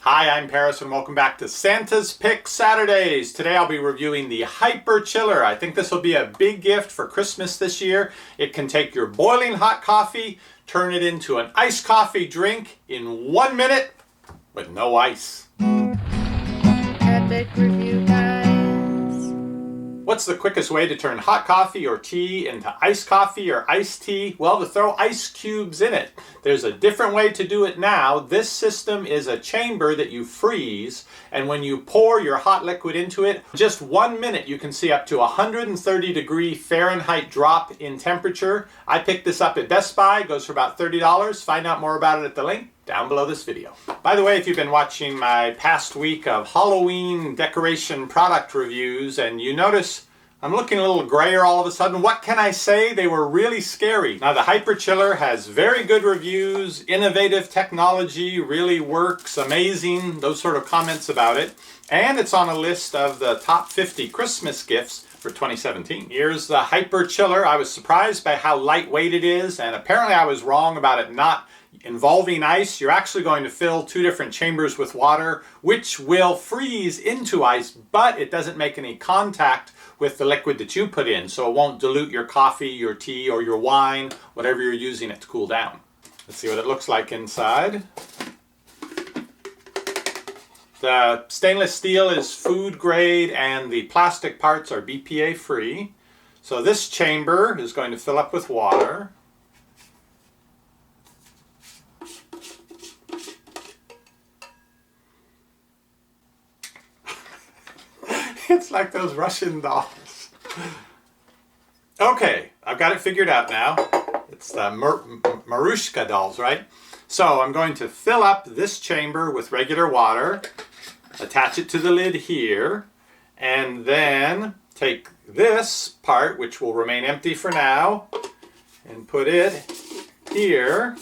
Hi, I'm Paris and welcome back to Santa's Pick Saturdays. Today I'll be reviewing the HyperChiller. I think this will be a big gift for Christmas this year. It can take your boiling hot coffee, turn it into an iced coffee drink in 1 minute with no ice. Epic Review Guys. What's the quickest way to turn hot coffee or tea into iced coffee or iced tea? Well, to throw ice cubes in it. There's a different way to do it now. This system is a chamber that you freeze, and when you pour your hot liquid into it, just 1 minute you can see up to 130 degree Fahrenheit drop in temperature. I picked this up at Best Buy, it goes for about $30. Find out more about it at the link down below this video. By the way, if you've been watching my past week of Halloween decoration product reviews and you notice I'm looking a little grayer all of a sudden, what can I say? They were really scary. Now the HyperChiller has very good reviews, innovative technology, really works, amazing, those sort of comments about it. And it's on a list of the top 50 Christmas gifts for 2017. Here's the HyperChiller. I was surprised by how lightweight it is, and apparently I was wrong about it not involving ice. You're actually going to fill two different chambers with water, which will freeze into ice, but it doesn't make any contact with the liquid that you put in, so it won't dilute your coffee, your tea, or your wine, whatever you're using it to cool down. Let's see what it looks like inside. The stainless steel is food grade and the plastic parts are BPA free. So this chamber is going to fill up with water. It's like those Russian dolls. Okay, I've got it figured out now. It's the Marushka dolls, right? So I'm going to fill up this chamber with regular water, attach it to the lid here, and then take this part, which will remain empty for now, and put it here,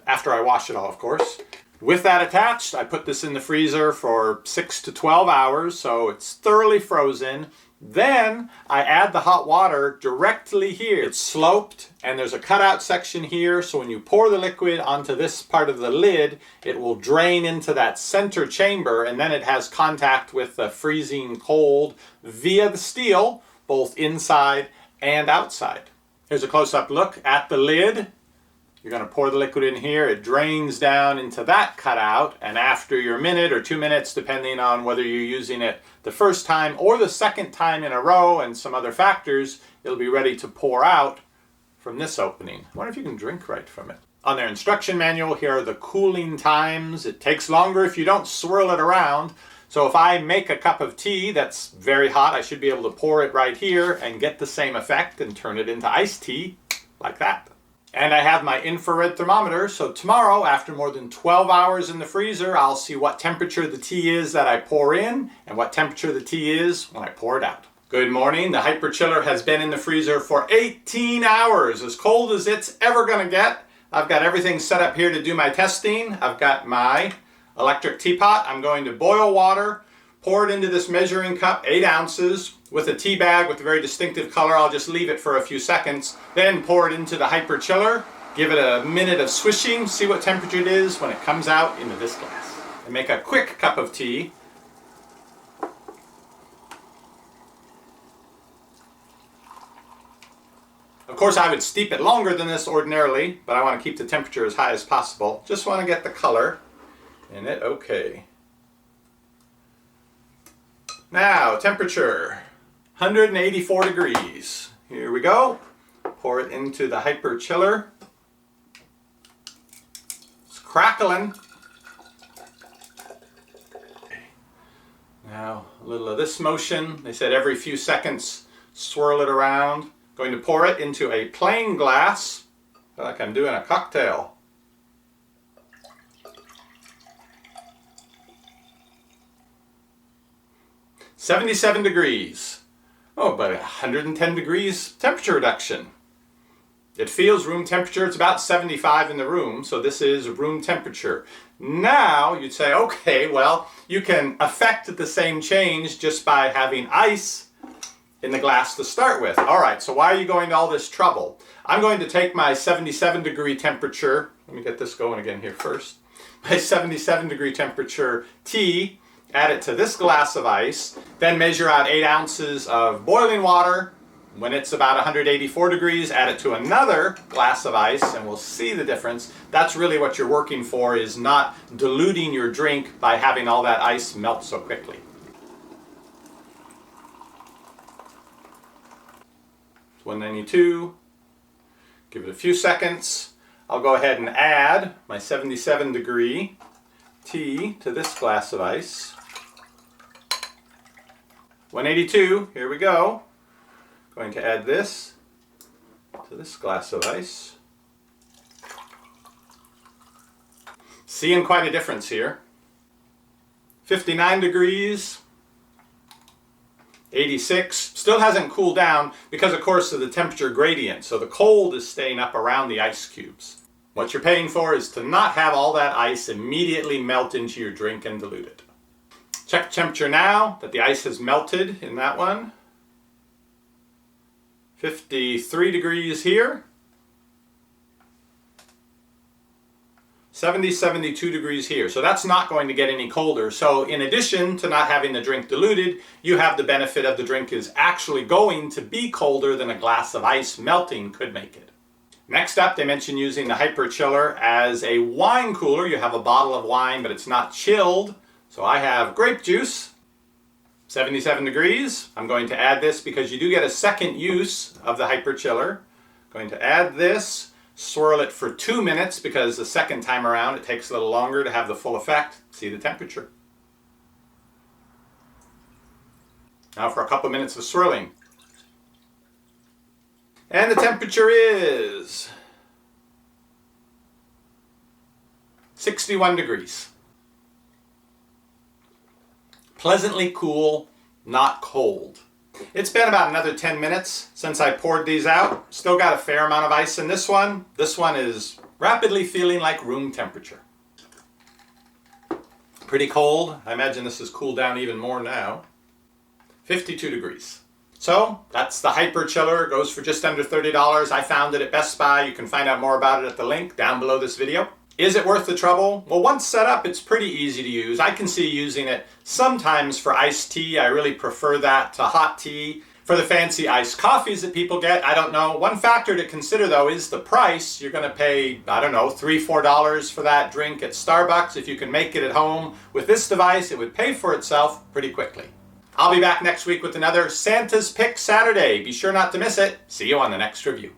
after I wash it all, of course. With that attached, I put this in the freezer for 6 to 12 hours, so it's thoroughly frozen. Then I add the hot water directly here. It's sloped, and there's a cutout section here, so when you pour the liquid onto this part of the lid, it will drain into that center chamber, and then it has contact with the freezing cold via the steel, both inside and outside. Here's a close-up look at the lid. You're going to pour the liquid in here, it drains down into that cutout, and after your minute or 2 minutes, depending on whether you're using it the first time or the second time in a row and some other factors, it'll be ready to pour out from this opening. I wonder if you can drink right from it. On their instruction manual, here are the cooling times. It takes longer if you don't swirl it around. So if I make a cup of tea that's very hot, I should be able to pour it right here and get the same effect and turn it into iced tea like that. And I have my infrared thermometer, so tomorrow, after more than 12 hours in the freezer, I'll see what temperature the tea is that I pour in and what temperature the tea is when I pour it out. Good morning. The HyperChiller has been in the freezer for 18 hours, as cold as it's ever going to get. I've got everything set up here to do my testing. I've got my electric teapot. I'm going to boil water, pour it into this measuring cup, 8 ounces, with a tea bag with a very distinctive color. I'll just leave it for a few seconds. Then pour it into the HyperChiller, give it a minute of swishing, see what temperature it is when it comes out into this glass. And make a quick cup of tea. Of course, I would steep it longer than this ordinarily, but I want to keep the temperature as high as possible. Just want to get the color in it. Okay. Now, temperature, 184 degrees. Here we go. Pour it into the HyperChiller. It's crackling. Now, a little of this motion. They said every few seconds, swirl it around. Going to pour it into a plain glass. I feel like I'm doing a cocktail. "77 degrees. Oh, but 110 degrees temperature reduction. It feels room temperature. It's about 75 in the room, so this is room temperature. Now, you'd say, okay, well, you can affect the same change just by having ice in the glass to start with. All right, so why are you going to all this trouble? I'm going to take my 77 degree temperature. Let me get this going again here first. my 77 degree temperature tea, add it to this glass of ice, then measure out 8 ounces of boiling water. When it's about 184 degrees, add it to another glass of ice and we'll see the difference. That's really what you're working for, is not diluting your drink by having all that ice melt so quickly. 192, give it a few seconds. I'll go ahead and add my 77 degree tea to this glass of ice. 182, here we go. Going to add this to this glass of ice. Seeing quite a difference here. 59 degrees. 86, still hasn't cooled down because of course of the temperature gradient, so the cold is staying up around the ice cubes. What you're paying for is to not have all that ice immediately melt into your drink and dilute it. Check the temperature now that the ice has melted in that one. 53 degrees here. 72 degrees here. So that's not going to get any colder. So in addition to not having the drink diluted, you have the benefit of the drink is actually going to be colder than a glass of ice melting could make it. Next up, they mention using the HyperChiller as a wine cooler. You have a bottle of wine, but it's not chilled. So I have grape juice, 77 degrees. I'm going to add this because you do get a second use of the HyperChiller. Going to add this. Swirl it for 2 minutes because the second time around it takes a little longer to have the full effect. See the temperature. Now for a couple minutes of swirling. And the temperature is 61 degrees. Pleasantly cool, not cold. It's been about another 10 minutes since I poured these out. Still got a fair amount of ice in this one. This one is rapidly feeling like room temperature. Pretty cold. I imagine this has cooled down even more now. 52 degrees. So that's the HyperChiller. It goes for just under $30. I found it at Best Buy. You can find out more about it at the link down below this video. Is it worth the trouble? Well, once set up, it's pretty easy to use. I can see using it sometimes for iced tea. I really prefer that to hot tea. For the fancy iced coffees that people get, I don't know. One factor to consider though is the price. You're gonna pay, I don't know, $3, $4 for that drink at Starbucks. If you can make it at home with this device, it would pay for itself pretty quickly. I'll be back next week with another Santa's Pick Saturday. Be sure not to miss it. See you on the next review.